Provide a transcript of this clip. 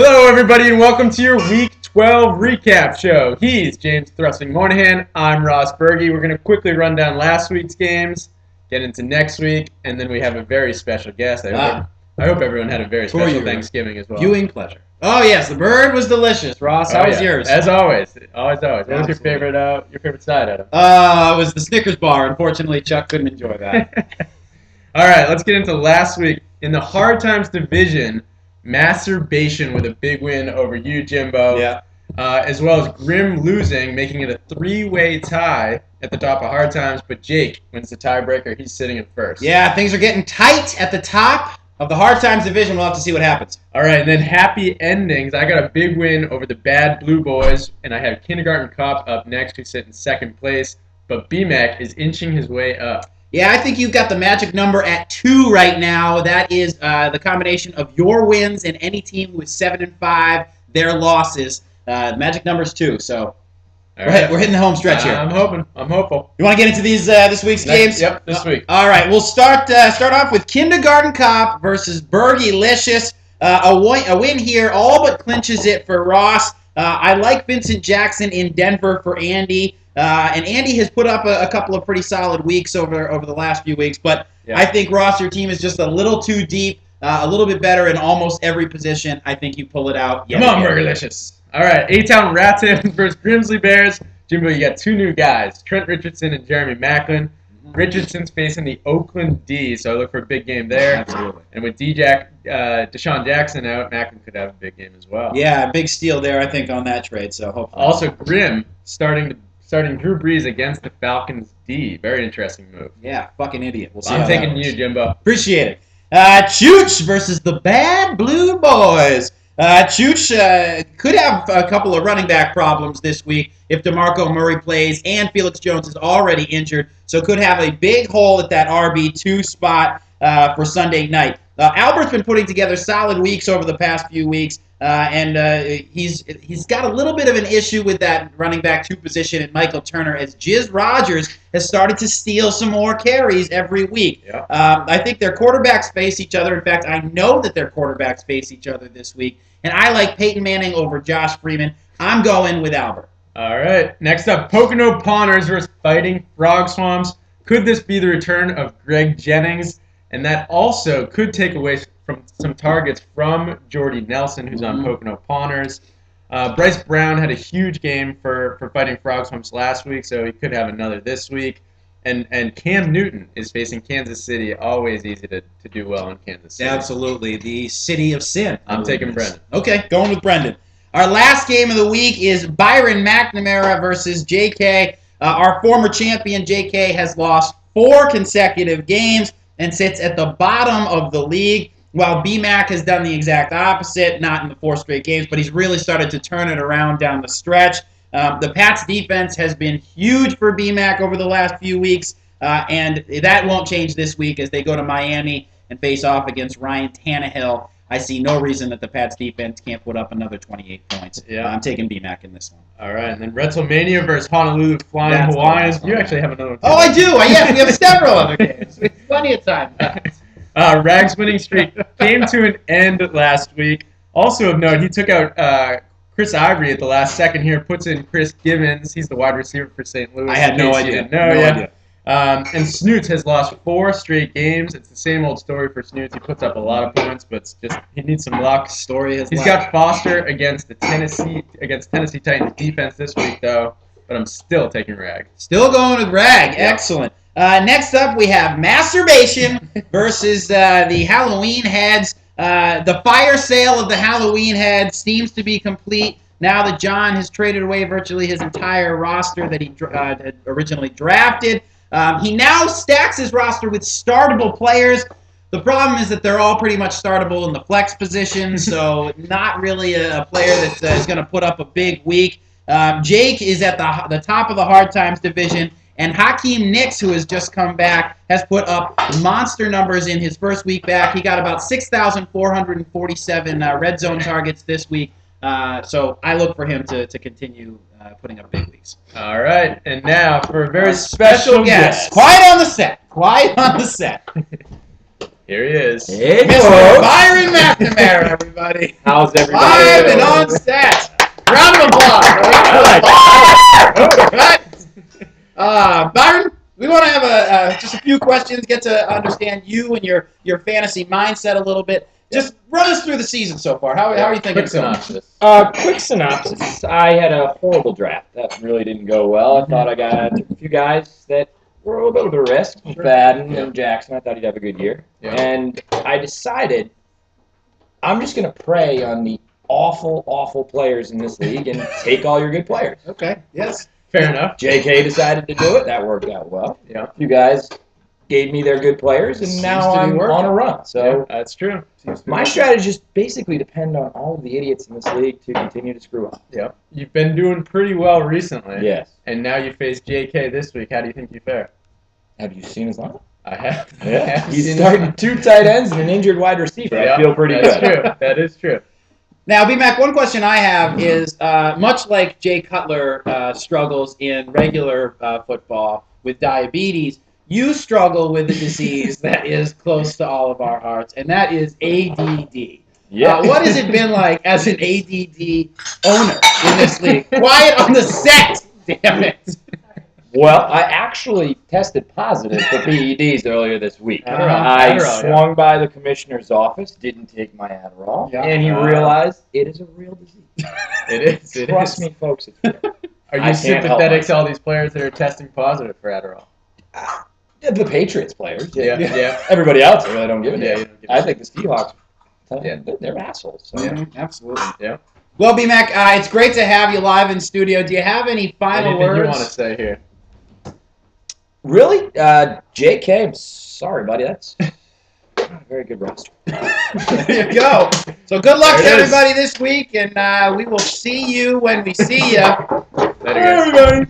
Hello, everybody, and welcome to your Week 12 recap show. He's James Thrusting Moynihan. I'm Ross Berge. We're going to quickly run down last week's games, get into next week, and then we have a very special guest. I hope everyone had a very special Thanksgiving as well. Viewing pleasure. Oh yes, the bird was delicious. Ross, how was yours? As always, always. What was your favorite side item? It was the Snickers bar. Unfortunately, Chuck couldn't enjoy that. All right, let's get into last week in the Hard Times division. Masturbation with a big win over you, Jimbo. Yeah. As well as Grim losing, making it a three-way tie at the top of Hard Times. But Jake wins the tiebreaker. He's sitting in first. Yeah, things are getting tight at the top of the Hard Times division. We'll have to see what happens. All right, and then happy endings. I got a big win over the Bad Blue Boys, and I have Kindergarten Cop up next, who sit in second place. But BMAC is inching his way up. Yeah, I think you've got the magic number at 2 right now. That is the combination of your wins and any team who is 7-5, their losses. The magic number is 2, so we're hitting the home stretch here. I'm hopeful. You want to get into these this week's games? Yep, this week. All right, we'll start off with Kindergarten Cop versus Bergelicious. A win here, all but clinches it for Ross. I like Vincent Jackson in Denver for Andy. And Andy has put up a couple of pretty solid weeks over the last few weeks. But I think, Ross, your team is just a little too deep, a little bit better in almost every position. I think you pull it out. Come on, Bergelicious. All right, A-Town Rats versus Grimsley Bears. Jimbo, you got 2 new guys, Trent Richardson and Jeremy Macklin. Richardson's facing the Oakland D, so I look for a big game there. Absolutely. And with Deshaun Jackson out, Macklin could have a big game as well. Yeah, big steal there, I think, on that trade. So hopefully. Also, Grim starting Drew Brees against the Falcons D. Very interesting move. Yeah, fucking idiot. We'll see. I'm taking you, Jimbo. Appreciate it. Chooch versus the Bad Blue Boys. Chooch could have a couple of running back problems this week if DeMarco Murray plays and Felix Jones is already injured, so could have a big hole at that RB2 spot for Sunday night. Albert's been putting together solid weeks over the past few weeks, and he's got a little bit of an issue with that running back 2 position in Michael Turner, as Jiz Rodgers has started to steal some more carries every week. Yeah. I think their quarterbacks face each other. In fact, I know that their quarterbacks face each other this week, and I like Peyton Manning over Josh Freeman. I'm going with Albert. All right. Next up, Pocono Pawners versus Fighting Frog Swamps. Could this be the return of Greg Jennings? And that also could take away from some targets from Jordy Nelson, who's on Pocono Pawners. Bryce Brown had a huge game for Fighting Frog Swamps last week, so he could have another this week. And Cam Newton is facing Kansas City. Always easy to do well in Kansas City. Absolutely. The city of sin. I'm taking Brendan. Okay, going with Brendan. Our last game of the week is Byron McNamara versus JK. Our former champion, JK, has lost 4 consecutive games and sits at the bottom of the league, while BMAC has done the exact opposite, not in the 4 straight games, but he's really started to turn it around down the stretch. The Pats defense has been huge for BMAC over the last few weeks, and that won't change this week as they go to Miami and face off against Ryan Tannehill. I see no reason that the Pats defense can't put up another 28 points. Yeah. I'm taking BMAC in this one. All right, and then WrestleMania versus Honolulu Flying Hawaiians. You actually have another one, too. Oh, I do. Yes, we have several other games. Plenty of time. Rag's winning streak came to an end last week. Also of note, he took out Chris Ivory at the last second here, puts in Chris Gibbons. He's the wide receiver for St. Louis. I had no idea. No idea. And Snoots has lost 4 straight games. It's the same old story for Snoots. He puts up a lot of points, but it's just he needs some luck. He's got Foster against Tennessee Titans defense this week, though. But I'm still taking Rag. Still going with Rag. Excellent. Next up, we have Masturbation versus the Halloween Heads. The fire sale of the Halloween Heads seems to be complete now that John has traded away virtually his entire roster that he had originally drafted. He now stacks his roster with startable players. The problem is that they're all pretty much startable in the flex position, so not really a player that is going to put up a big week. Jake is at the top of the Hard Times division, and Hakeem Nicks, who has just come back, has put up monster numbers in his first week back. He got about 6,447 red zone targets this week, so I look for him to continue putting up big weeks. All right, and now for a very special guest. Quiet on the set. Here he is. Hey, Mr. Byron McNamara, everybody. How's everybody? Live and on set. Round of applause. All right. Byron, we want to have just a few questions, get to understand you and your fantasy mindset a little bit. Just run us through the season so far. How are you thinking? Quick synopsis. Quick synopsis. I had a horrible draft. That really didn't go well. I thought I took a few guys that were a little bit of a risk. Fadden and Jackson. I thought he'd have a good year. Yeah. And I decided I'm just going to prey on the awful, awful players in this league and take all your good players. Okay. Yes. Fair enough. JK decided to do it. That worked out well. Yeah. You guys gave me their good players, and Seems now to be I'm working. on a run. So that's true. my strategy just basically depend on all of the idiots in this league to continue to screw up. Yep. You've been doing pretty well recently. Yes. And now you face JK this week. How do you think you fare? Have you seen his lineup? I have. Yeah. I've He's seen starting it. 2 tight ends and an injured wide receiver. Yeah, I feel pretty that's good. true. That is true. Now, BMAC, one question I have is, much like Jay Cutler struggles in regular football with diabetes, you struggle with a disease that is close to all of our hearts, and that is ADD. Yeah. What has it been like as an ADD owner in this league? Quiet on the set, damn it. Well, I actually tested positive for PEDs earlier this week. Adderall. I Adderall, swung by the commissioner's office, didn't take my Adderall, Yeah. and he realized it is a real disease. It is. It Trust is. me, folks, it's real. Are I you can't help sympathetic to myself. all these players that are testing positive for Adderall? The Patriots players. Yeah. Everybody else, I really don't give a Yeah, damn. you don't give a I shit. think the Seahawks, Yeah. they're assholes. So. Yeah. Absolutely. Yeah. Well, BMAC, it's great to have you live in studio. Do you have any final Anything words? you want to say here? Really? JK, I'm sorry, buddy. That's not a very good roster. There you go. So good luck to There it is. everybody this week, and we will see you when we see you. Later, guys.